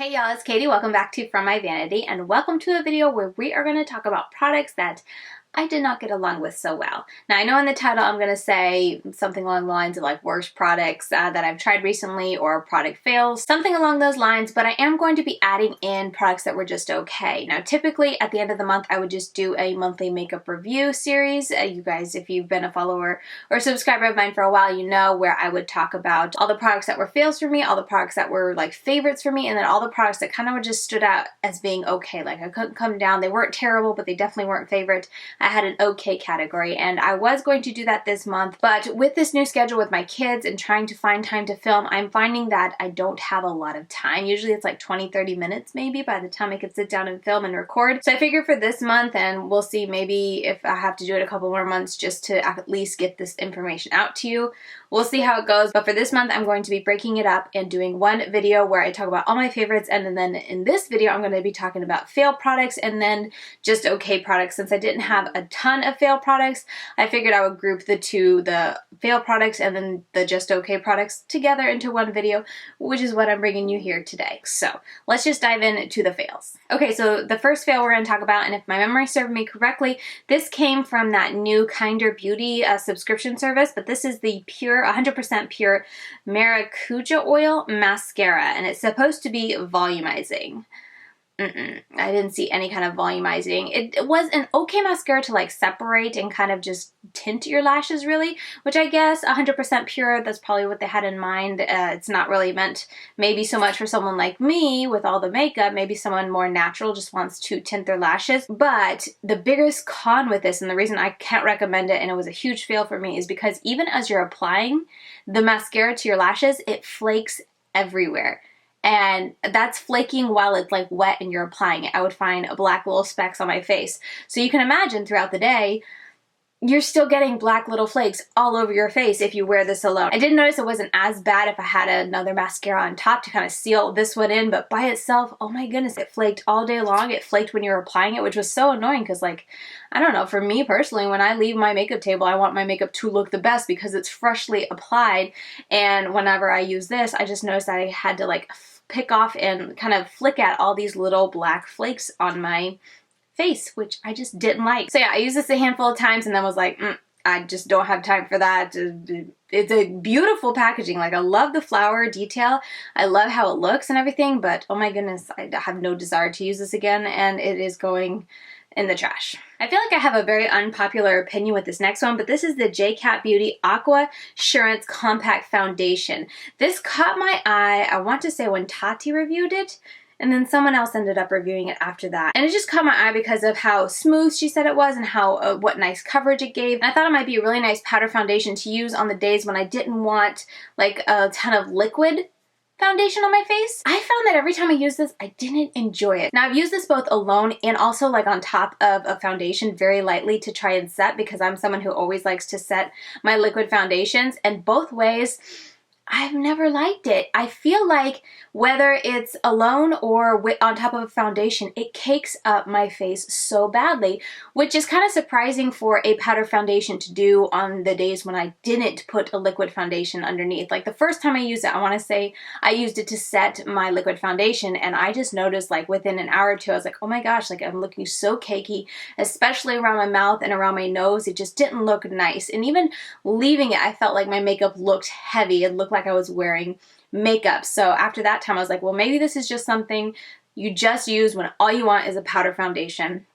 Hey y'all, it's Katie. Welcome back to From My Vanity and welcome to a video where we are going to talk about products that I did not get along with so well. Now I know in the title I'm going to say something along the lines of like worst products that I've tried recently or product fails, something along those lines, but I am going to be adding in products that were just okay. Now typically at the end of the month I would just do a monthly makeup review series. You guys, if you've been a follower or subscriber of mine for a while, you know where I would talk about all the products that were fails for me, all the products that were like favorites for me, and then all the products that kind of just stood out as being okay. Like I couldn't come down. They weren't terrible, but they definitely weren't favorite. I had an okay category, and I was going to do that this month, but with this new schedule with my kids and trying to find time to film, I'm finding that I don't have a lot of time. Usually it's like 20-30 minutes maybe by the time I can sit down and film and record. So I figured for this month, and we'll see maybe if I have to do it a couple more months just to at least get this information out to you. We'll see how it goes, but for this month I'm going to be breaking it up and doing one video where I talk about all my favorites, and then in this video I'm going to be talking about fail products and then just okay products. Since I didn't have a ton of fail products, I figured I would group the two, the fail products and then the just okay products, together into one video, which is what I'm bringing you here today. So let's just dive into the fails. Okay, so the first fail we're going to talk about, and if my memory served me correctly, this came from that new Kinder Beauty subscription service, but this is the pure 100% pure Maracuja oil mascara, and it's supposed to be volumizing. I didn't see any kind of volumizing. It was an okay mascara to like separate and kind of just tint your lashes really, which I guess 100% pure, that's probably what they had in mind. It's not really meant maybe so much for someone like me with all the makeup. Maybe someone more natural just wants to tint their lashes. But the biggest con with this, and the reason I can't recommend it and it was a huge fail for me, is because even as you're applying the mascara to your lashes, it flakes everywhere. And that's flaking while it's like wet and you're applying it. I would find black little specks on my face. So you can imagine throughout the day, you're still getting black little flakes all over your face if you wear this alone. I did notice it wasn't as bad if I had another mascara on top to kind of seal this one in, but by itself, oh my goodness, it flaked all day long. It flaked when you were applying it, which was so annoying because, like, I don't know, for me personally, when I leave my makeup table, I want my makeup to look the best because it's freshly applied, and whenever I use this, I just noticed that I had to like pick off and kind of flick at all these little black flakes on my face, which I just didn't like. So yeah, I used this a handful of times and then was like, I just don't have time for that. It's a beautiful packaging. Like, I love the flower detail. I love how it looks and everything, but oh my goodness, I have no desire to use this again, and it is going in the trash. I feel like I have a very unpopular opinion with this next one, but this is the J.Cat Beauty Aquasurance Compact Foundation. This caught my eye, I want to say when Tati reviewed it, and then someone else ended up reviewing it after that. And it just caught my eye because of how smooth she said it was and how what nice coverage it gave. And I thought it might be a really nice powder foundation to use on the days when I didn't want like a ton of liquid foundation on my face. I found that every time I use this, I didn't enjoy it. Now I've used this both alone and also like on top of a foundation very lightly to try and set, because I'm someone who always likes to set my liquid foundations, and both ways, I've never liked it. I feel like whether it's alone or on top of a foundation, it cakes up my face so badly, which is kind of surprising for a powder foundation to do on the days when I didn't put a liquid foundation underneath. Like the first time I used it, I want to say I used it to set my liquid foundation, and I just noticed like within an hour or two, I was like, oh my gosh, like I'm looking so cakey, especially around my mouth and around my nose. It just didn't look nice. And even leaving it, I felt like my makeup looked heavy. It looked like I was wearing makeup. So after that time I was like, well, maybe this is just something you just use when all you want is a powder foundation.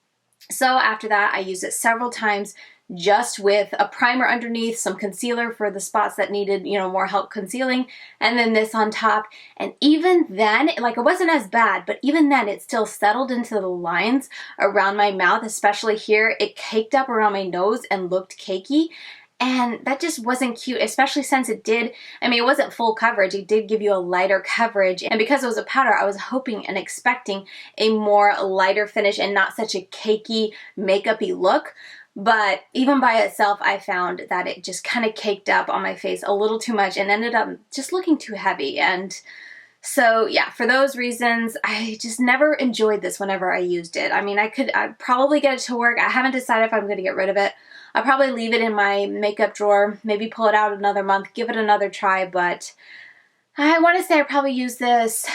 So after that I used it several times just with a primer underneath, some concealer for the spots that needed, you know, more help concealing, and then this on top. And even then, like, it wasn't as bad, but even then it still settled into the lines around my mouth, especially here. It caked up around my nose and looked cakey. And that just wasn't cute, especially since it did, I mean, it wasn't full coverage. It did give you a lighter coverage. And because it was a powder, I was hoping and expecting a more lighter finish and not such a cakey, makeup-y look. But even by itself, I found that it just kind of caked up on my face a little too much and ended up just looking too heavy. And so yeah, for those reasons, I just never enjoyed this whenever I used it. I mean, I'd probably get it to work. I haven't decided if I'm going to get rid of it. I'll probably leave it in my makeup drawer, maybe pull it out another month, give it another try, but I want to say I probably use this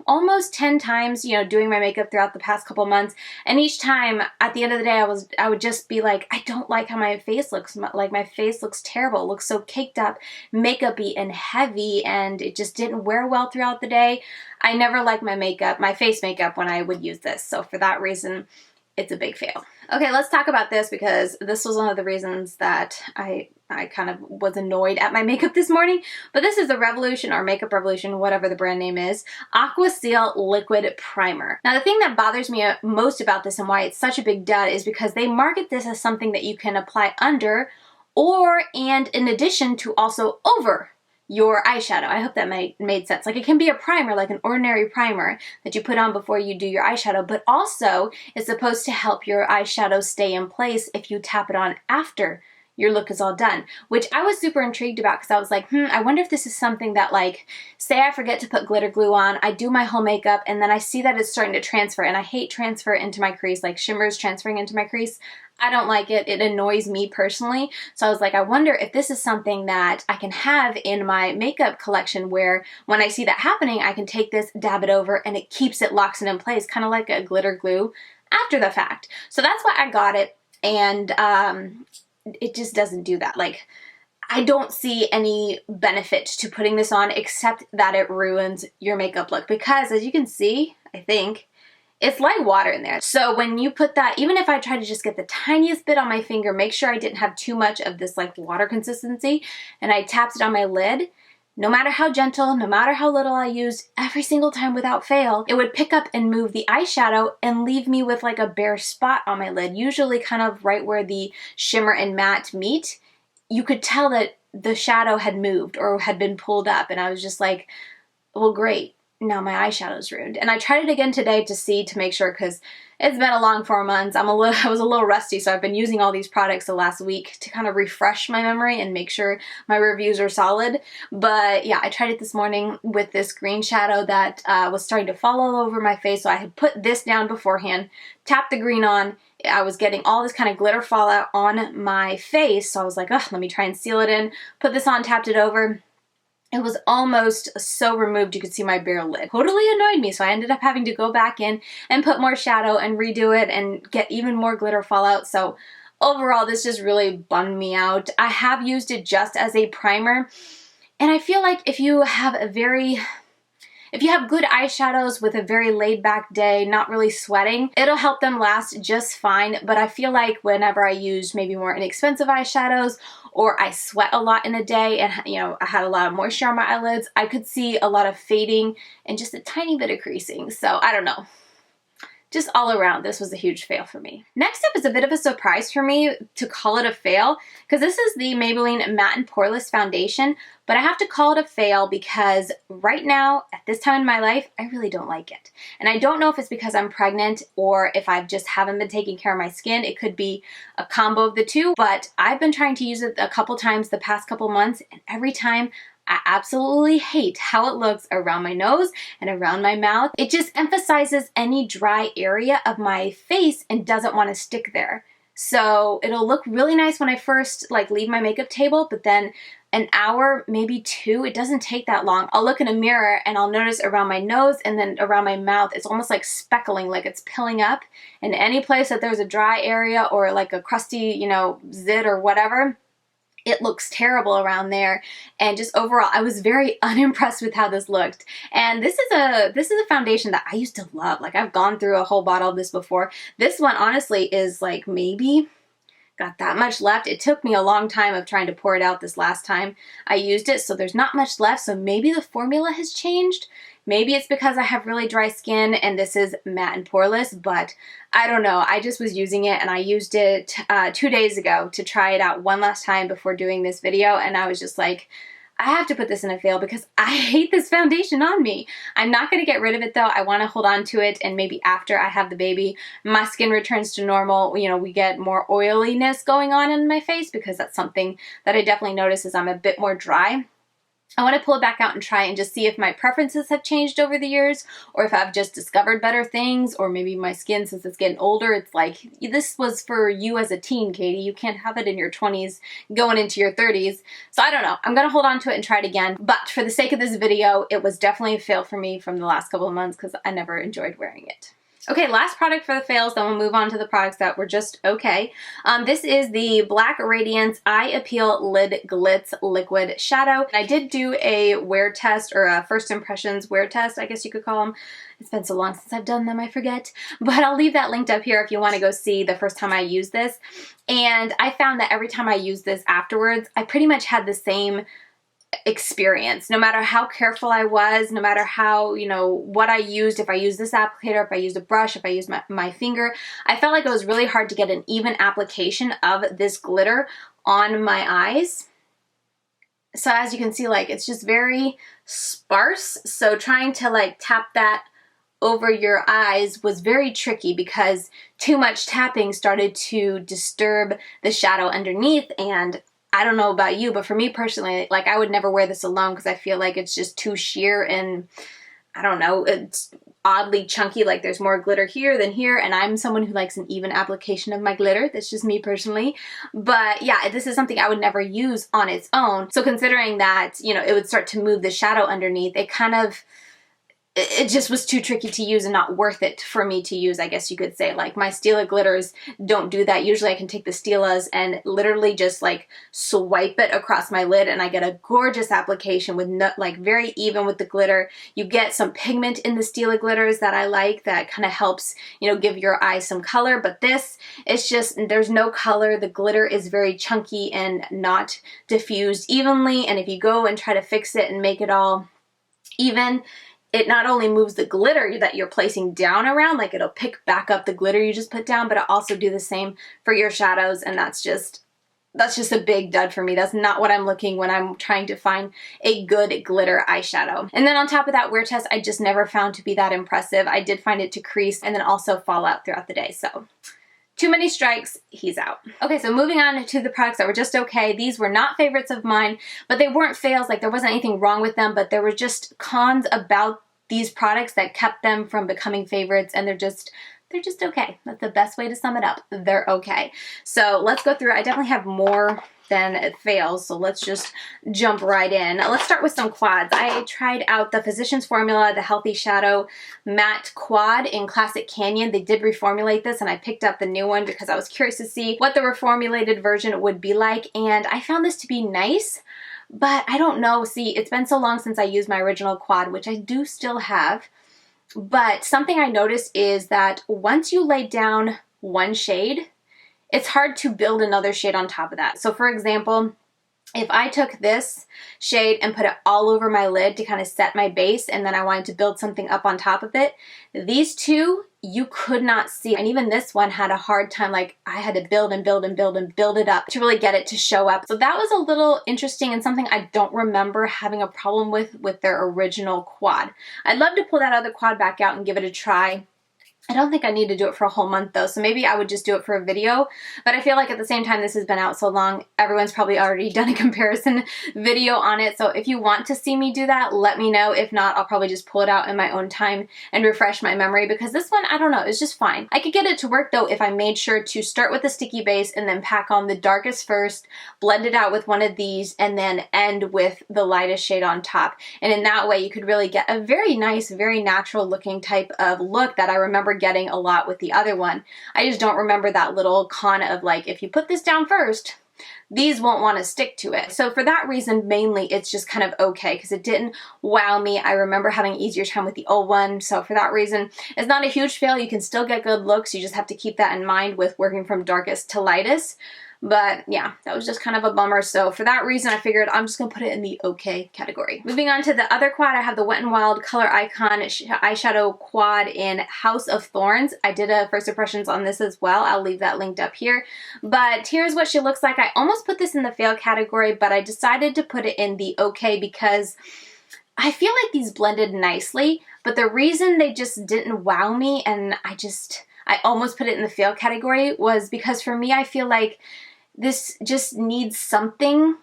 almost 10 times, you know, doing my makeup throughout the past couple months, and each time at the end of the day I would just be like, I don't like how my face looks. Like, my face looks terrible. It looks so caked up, makeup-y and heavy, and it just didn't wear well throughout the day. I never liked my makeup, my face makeup, when I would use this, so for that reason it's a big fail. Okay, let's talk about this because this was one of the reasons that I kind of was annoyed at my makeup this morning. But this is the Revolution, or Makeup Revolution, whatever the brand name is, Aqua Seal Liquid Primer. Now, the thing that bothers me most about this and why it's such a big dud is because they market this as something that you can apply under or and in addition to also over your eyeshadow. I hope that made sense. Like, it can be a primer, like an ordinary primer that you put on before you do your eyeshadow, but also it's supposed to help your eyeshadow stay in place if you tap it on after your look is all done, which I was super intrigued about because I was like, I wonder if this is something that, like, say I forget to put glitter glue on, I do my whole makeup, and then I see that it's starting to transfer, and I hate transfer into my crease, like shimmers transferring into my crease. I don't like it. It annoys me personally. So I was like, I wonder if this is something that I can have in my makeup collection where when I see that happening, I can take this, dab it over, and it keeps it, locks it in place, kind of like a glitter glue after the fact. So that's why I got it, and it just doesn't do that. Like, I don't see any benefit to putting this on except that it ruins your makeup look because, as you can see, I think, it's like water in there. So when you put that, even if I try to just get the tiniest bit on my finger, make sure I didn't have too much of this like water consistency, and I tapped it on my lid, no matter how gentle, no matter how little I used, every single time without fail, it would pick up and move the eyeshadow and leave me with like a bare spot on my lid, usually kind of right where the shimmer and matte meet. You could tell that the shadow had moved or had been pulled up, and I was just like, well, great. Now my eyeshadow's ruined. And I tried it again today to make sure, because it's been a long 4 months. I was a little rusty, so I've been using all these products the last week to kind of refresh my memory and make sure my reviews are solid. But yeah, I tried it this morning with this green shadow that was starting to fall all over my face, so I had put this down beforehand, tapped the green on. I was getting all this kind of glitter fallout on my face, so I was like, oh, let me try and seal it in. Put this on, tapped it over. It was almost so removed you could see my bare lid. Totally annoyed me, so I ended up having to go back in and put more shadow and redo it and get even more glitter fallout. So overall, this just really bummed me out. I have used it just as a primer, and I feel like if you have good eyeshadows with a very laid back day, not really sweating, it'll help them last just fine. But I feel like whenever I use maybe more inexpensive eyeshadows, or I sweat a lot in a day and, you know, I had a lot of moisture on my eyelids, I could see a lot of fading and just a tiny bit of creasing. So I don't know. Just all around, this was a huge fail for me. Next up is a bit of a surprise for me to call it a fail, because this is the Maybelline Matte and Poreless Foundation, but I have to call it a fail because right now, at this time in my life, I really don't like it. And I don't know if it's because I'm pregnant or if I just haven't been taking care of my skin. It could be a combo of the two, but I've been trying to use it a couple times the past couple months, and every time I absolutely hate how it looks around my nose and around my mouth. It just emphasizes any dry area of my face and doesn't want to stick there. So it'll look really nice when I first leave my makeup table, but then an hour, maybe 2, it doesn't take that long. I'll look in a mirror and I'll notice around my nose and then around my mouth, it's almost like speckling, like it's pilling up. And any place that there's a dry area or like a crusty, zit or whatever, it looks terrible around there. And just overall, I was very unimpressed with how this looked. And this is a foundation that I used to love. Like, I've gone through a whole bottle of this before. This one honestly is like maybe got that much left. It took me a long time of trying to pour it out this last time I used it, so there's not much left. So maybe the formula has changed. Maybe it's because I have really dry skin and this is matte and poreless, but I don't know. I just was using it, and I used it 2 days ago to try it out one last time before doing this video, and I was just like, I have to put this in a fail because I hate this foundation on me. I'm not going to get rid of it though. I want to hold on to it, and maybe after I have the baby, my skin returns to normal. We get more oiliness going on in my face because that's something that I definitely notice is I'm a bit more dry. I want to pull it back out and try and just see if my preferences have changed over the years, or if I've just discovered better things, or maybe my skin, since it's getting older, it's like, this was for you as a teen, Katie. You can't have it in your 20s going into your 30s. So I don't know. I'm going to hold on to it and try it again. But for the sake of this video, it was definitely a fail for me from the last couple of months because I never enjoyed wearing it. Okay, last product for the fails, then we'll move on to the products that were just okay. This is the Black Radiance Eye Appeal Lid Glitz Liquid Shadow. I did do a wear test, or a first impressions wear test, I guess you could call them. It's been so long since I've done them, I forget. But I'll leave that linked up here if you want to go see the first time I used this. And I found that every time I used this afterwards, I pretty much had the same experience. No matter how careful I was, no matter how, you know, what I used, if I used this applicator, if I used a brush, if I used my finger, I felt like it was really hard to get an even application of this glitter on my eyes. So as you can see, like, it's just very sparse. So trying to like tap that over your eyes was very tricky because too much tapping started to disturb the shadow underneath. And I don't know about you, but for me personally, like, I would never wear this alone because I feel like it's just too sheer and, I don't know, it's oddly chunky, like there's more glitter here than here, and I'm someone who likes an even application of my glitter. That's just me personally. But yeah, this is something I would never use on its own. So considering that, you know, it would start to move the shadow underneath, it just was too tricky to use and not worth it for me to use, I guess you could say. Like, my Stila glitters don't do that. Usually I can take the Stilas and literally just like swipe it across my lid and I get a gorgeous application with like very even with the glitter. You get some pigment in the Stila glitters that I like that kind of helps, you know, give your eyes some color. But this, it's just, there's no color. The glitter is very chunky and not diffused evenly. And if you go and try to fix it and make it all even, it not only moves the glitter that you're placing down around, like it'll pick back up the glitter you just put down, but it'll also do the same for your shadows, and that's just a big dud for me. That's not what I'm looking when I'm trying to find a good glitter eyeshadow. And then on top of that wear test, I just never found to be that impressive. I did find it to crease and then also fall out throughout the day, so too many strikes, he's out. Okay, so moving on to the products that were just okay. These were not favorites of mine, but they weren't fails. Like, there wasn't anything wrong with them, but there were just cons about these products that kept them from becoming favorites, and they're just okay. That's the best way to sum it up. They're okay. So let's go through. I definitely have more than it fails, so let's just jump right in. Let's start with some quads. I tried out the Physicians Formula, the Healthy Shadow Matte Quad in Classic Canyon. They did reformulate this, and I picked up the new one because I was curious to see what the reformulated version would be like, and I found this to be nice. But I don't know, see, it's been so long since I used my original quad, which I do still have. But something I noticed is that once you lay down one shade, it's hard to build another shade on top of that. So for example, if I took this shade and put it all over my lid to kind of set my base, and then I wanted to build something up on top of it, these two you could not see. And even this one had a hard time, like I had to build and build and build and build it up to really get it to show up. So that was a little interesting and something I don't remember having a problem with their original quad. I'd love to pull that other quad back out and give it a try. I don't think I need to do it for a whole month though, so maybe I would just do it for a video. But I feel like at the same time, this has been out so long, everyone's probably already done a comparison video on it. So if you want to see me do that, let me know. If not, I'll probably just pull it out in my own time and refresh my memory, because this one, I don't know, it's just fine. I could get it to work though if I made sure to start with a sticky base and then pack on the darkest first, blend it out with one of these, and then end with the lightest shade on top. And in that way, you could really get a very nice, very natural looking type of look that I remember getting a lot with the other one. I just don't remember that little con of like, if you put this down first, these won't want to stick to it. So for that reason, mainly it's just kind of okay because it didn't wow me. I remember having an easier time with the old one. So for that reason, it's not a huge fail. You can still get good looks. You just have to keep that in mind with working from darkest to lightest. But yeah, that was just kind of a bummer. So for that reason, I figured I'm just going to put it in the okay category. Moving on to the other quad, I have the Wet n Wild Color Icon Eyeshadow Quad in House of Thorns. I did a first impressions on this as well. I'll leave that linked up here. But here's what she looks like. I almost put this in the fail category, but I decided to put it in the okay because I feel like these blended nicely. But the reason they just didn't wow me and I almost put it in the fail category was because for me, I feel like this just needs something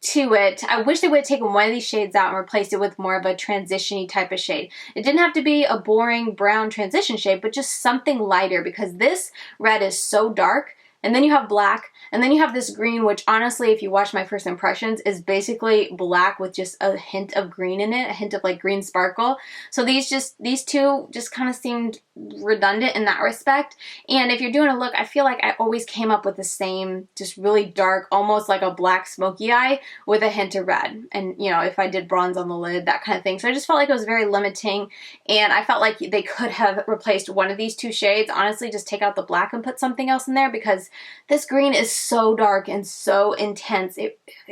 to it. I wish they would have taken one of these shades out and replaced it with more of a transition-y type of shade. It didn't have to be a boring brown transition shade, but just something lighter, because this red is so dark. And then you have black, and then you have this green, which honestly, if you watch my first impressions, is basically black with just a hint of green in it, a hint of like green sparkle. So these two just kind of seemed redundant in that respect. And if you're doing a look, I feel like I always came up with the same, just really dark, almost like a black smoky eye with a hint of red. And you know, if I did bronze on the lid, that kind of thing. So I just felt like it was very limiting, and I felt like they could have replaced one of these two shades. Honestly, just take out the black and put something else in there, because this green is so dark and so intense.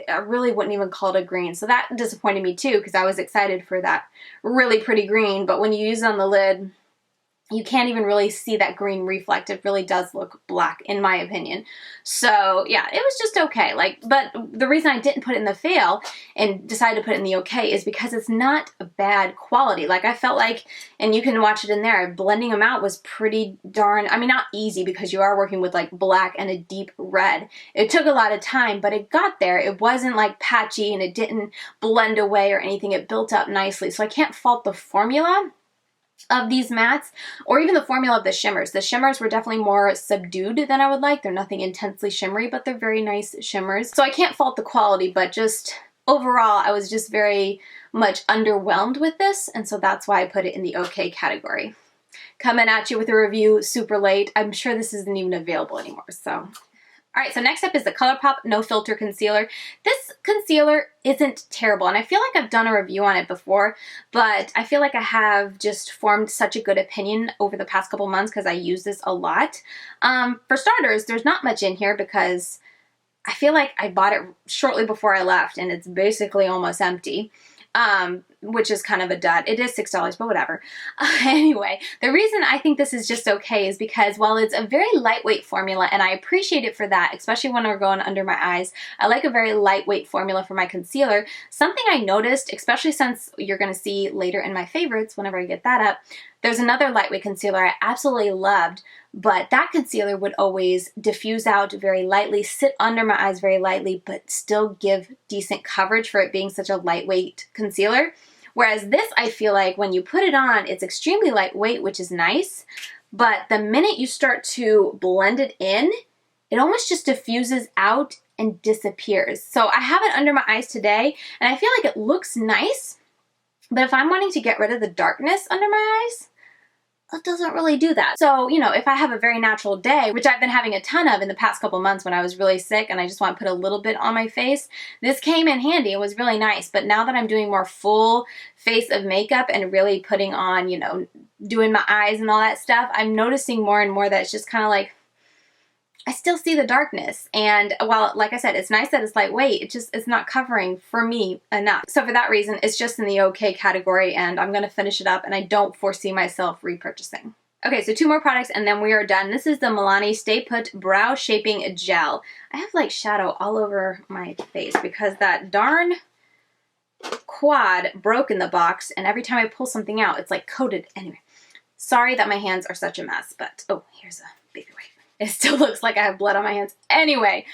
I really wouldn't even call it a green. So that disappointed me too, because I was excited for that really pretty green. But when you use it on the lid, you can't even really see that green reflect. It really does look black, in my opinion. So yeah, it was just okay. But the reason I didn't put it in the fail and decided to put it in the okay is because it's not a bad quality. Like, I felt like, and you can watch it in there, blending them out was pretty darn, I mean, not easy, because you are working with like black and a deep red. It took a lot of time, but it got there. It wasn't like patchy, and it didn't blend away or anything. It built up nicely. So I can't fault the formula of these mattes, or even the formula of the shimmers. The shimmers were definitely more subdued than I would like. They're nothing intensely shimmery, but they're very nice shimmers. So I can't fault the quality, but just overall, I was just very much underwhelmed with this, and so that's why I put it in the okay category. Coming at you with a review super late. I'm sure this isn't even available anymore, so. Alright, so next up is the Colourpop No Filter Concealer. This concealer isn't terrible, and I feel like I've done a review on it before, but I feel like I have just formed such a good opinion over the past couple months because I use this a lot. For starters, there's not much in here because I feel like I bought it shortly before I left, and it's basically almost empty. Which is kind of a dud. It is $6, but whatever. Anyway, the reason I think this is just okay is because while it's a very lightweight formula, and I appreciate it for that, especially when we're going under my eyes, I like a very lightweight formula for my concealer. Something I noticed, especially since you're going to see later in my favorites whenever I get that up, there's another lightweight concealer I absolutely loved, but that concealer would always diffuse out very lightly, sit under my eyes very lightly, but still give decent coverage for it being such a lightweight concealer. Whereas this, I feel like when you put it on, it's extremely lightweight, which is nice, but the minute you start to blend it in, it almost just diffuses out and disappears. So I have it under my eyes today, and I feel like it looks nice, but if I'm wanting to get rid of the darkness under my eyes, it doesn't really do that. So, you know, if I have a very natural day, which I've been having a ton of in the past couple months when I was really sick and I just want to put a little bit on my face, this came in handy. It was really nice. But now that I'm doing more full face of makeup and really putting on, you know, doing my eyes and all that stuff, I'm noticing more and more that it's just kind of like, I still see the darkness. And while, like I said, it's nice that it's lightweight, it's not covering for me enough. So for that reason, it's just in the okay category, and I'm going to finish it up, and I don't foresee myself repurchasing. Okay, so 2 more products and then we are done. This is the Milani Stay Put Brow Shaping Gel. I have like shadow all over my face because that darn quad broke in the box, and every time I pull something out, it's like coated. Anyway, sorry that my hands are such a mess, but oh, here's a baby wipe. It still looks like I have blood on my hands. Anyway,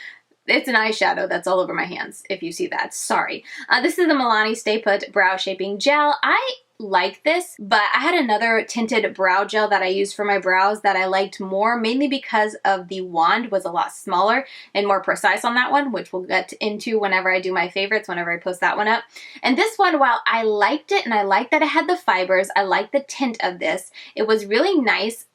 it's an eyeshadow that's all over my hands, if you see that. Sorry. This is the Milani Stay Put Brow Shaping Gel. I like this, but I had another tinted brow gel that I used for my brows that I liked more, mainly because of the wand was a lot smaller and more precise on that one, which we'll get into whenever I do my favorites, whenever I post that one up. And this one, while I liked it and I liked that it had the fibers, I liked the tint of this, it was really nice.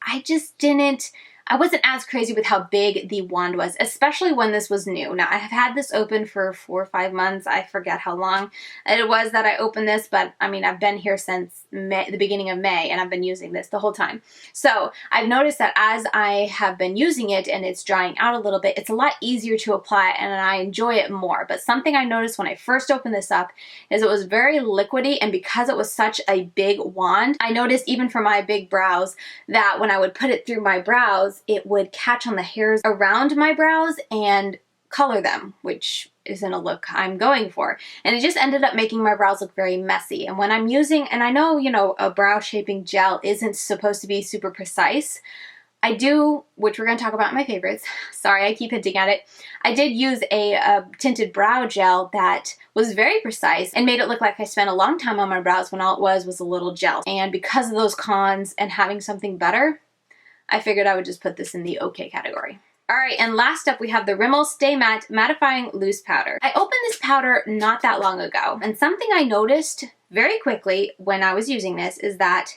I wasn't as crazy with how big the wand was, especially when this was new. Now, I have had this open for 4 or 5 months. I forget how long it was that I opened this, but I mean, I've been here since the beginning of May, and I've been using this the whole time. So I've noticed that as I have been using it and it's drying out a little bit, it's a lot easier to apply and I enjoy it more. But something I noticed when I first opened this up is it was very liquidy, and because it was such a big wand, I noticed even for my big brows that when I would put it through my brows, it would catch on the hairs around my brows and color them, which isn't a look I'm going for. And it just ended up making my brows look very messy. And when I'm using, and I know, you know, a brow shaping gel isn't supposed to be super precise, I do, which we're going to talk about in my favorites. Sorry, I keep hinting at it. I did use a tinted brow gel that was very precise and made it look like I spent a long time on my brows when all it was a little gel. And because of those cons and having something better, I figured I would just put this in the okay category. Alright, and last up we have the Rimmel Stay Matte Mattifying Loose Powder. I opened this powder not that long ago, and something I noticed very quickly when I was using this is that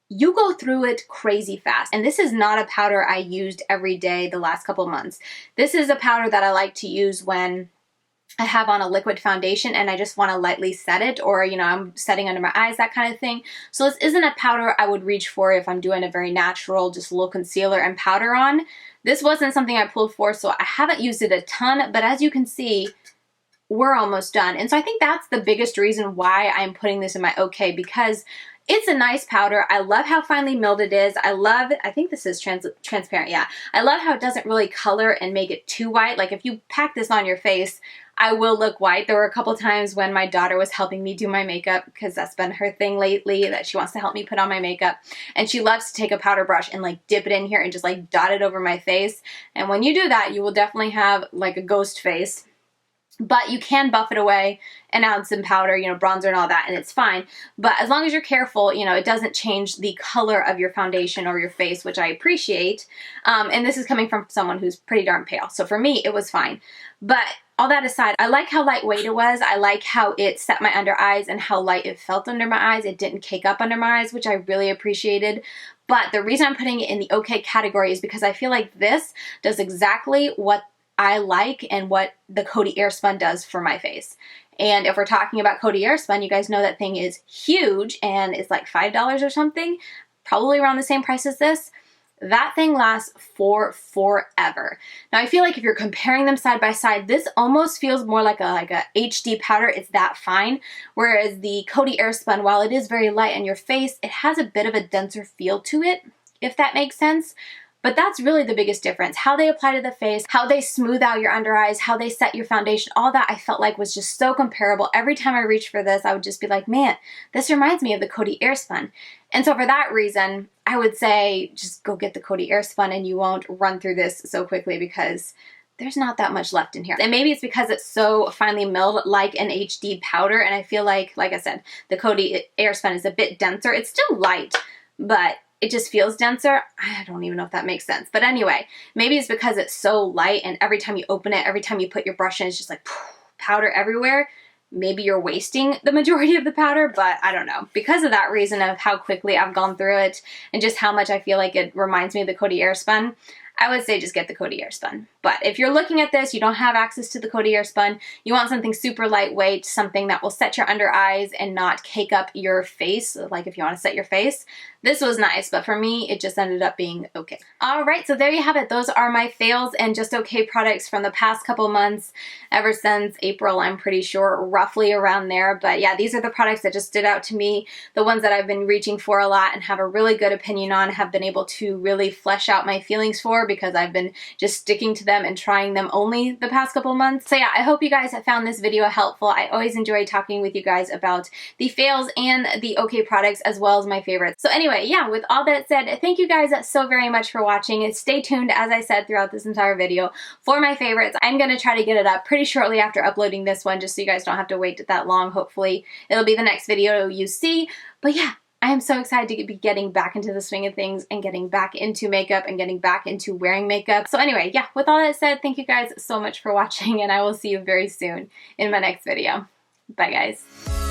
you go through it crazy fast. And this is not a powder I used every day the last couple months. This is a powder that I like to use when I have on a liquid foundation and I just want to lightly set it, or, you know, I'm setting under my eyes, that kind of thing. So this isn't a powder I would reach for if I'm doing a very natural, just a little concealer and powder on. This wasn't something I pulled for, so I haven't used it a ton, but as you can see, we're almost done. And so I think that's the biggest reason why I'm putting this in my okay, because it's a nice powder. I love how finely milled it is. I think this is transparent, yeah. I love how it doesn't really color and make it too white. Like if you pack this on your face, I will look white. There were a couple times when my daughter was helping me do my makeup, because that's been her thing lately, that she wants to help me put on my makeup. And she loves to take a powder brush and like dip it in here and just like dot it over my face. And when you do that, you will definitely have like a ghost face. But you can buff it away and add some powder, you know, bronzer and all that, and it's fine. But as long as you're careful, you know, it doesn't change the color of your foundation or your face, which I appreciate. And this is coming from someone who's pretty darn pale. So for me, it was fine. But all that aside, I like how lightweight it was. I like how it set my under eyes and how light it felt under my eyes. It didn't cake up under my eyes, which I really appreciated. But the reason I'm putting it in the okay category is because I feel like this does exactly what I like and what the Coty Airspun does for my face. And if we're talking about Coty Airspun, you guys know that thing is huge and it's like $5 or something, probably around the same price as this. That thing lasts for forever. Now I feel like if you're comparing them side by side, this almost feels more like a HD powder. It's that fine. Whereas the Coty Airspun, while it is very light on your face, it has a bit of a denser feel to it, if that makes sense. But that's really the biggest difference. How they apply to the face, how they smooth out your under eyes, how they set your foundation, all that I felt like was just so comparable. Every time I reached for this, I would just be like, man, this reminds me of the Coty Airspun. And so for that reason, I would say just go get the Coty Airspun and you won't run through this so quickly, because there's not that much left in here. And maybe it's because it's so finely milled like an HD powder, and I feel like I said, the Coty Airspun is a bit denser. It's still light, but it just feels denser. I don't even know if that makes sense. But anyway, maybe it's because it's so light and every time you open it, every time you put your brush in, it's just like powder everywhere. Maybe you're wasting the majority of the powder, but I don't know. Because of that reason of how quickly I've gone through it and just how much I feel like it reminds me of the Coty Airspun, I would say just get the Coty Airspun. But if you're looking at this, you don't have access to the Coty Airspun, you want something super lightweight, something that will set your under eyes and not cake up your face, like if you want to set your face, this was nice, but for me, it just ended up being okay. Alright, so there you have it. Those are my fails and just okay products from the past couple months, ever since April, I'm pretty sure, roughly around there. But yeah, these are the products that just stood out to me, the ones that I've been reaching for a lot and have a really good opinion on, have been able to really flesh out my feelings for, because I've been just sticking to them and trying them only the past couple months. So yeah, I hope you guys have found this video helpful. I always enjoy talking with you guys about the fails and the okay products, as well as my favorites. So anyway, yeah, with all that said, thank you guys so very much for watching. Stay tuned, as I said throughout this entire video, for my favorites. I'm going to try to get it up pretty shortly after uploading this one, just so you guys don't have to wait that long. Hopefully it'll be the next video you see. But yeah, I am so excited to be getting back into the swing of things and getting back into makeup and getting back into wearing makeup. So anyway, yeah, with all that said, thank you guys so much for watching, and I will see you very soon in my next video. Bye guys.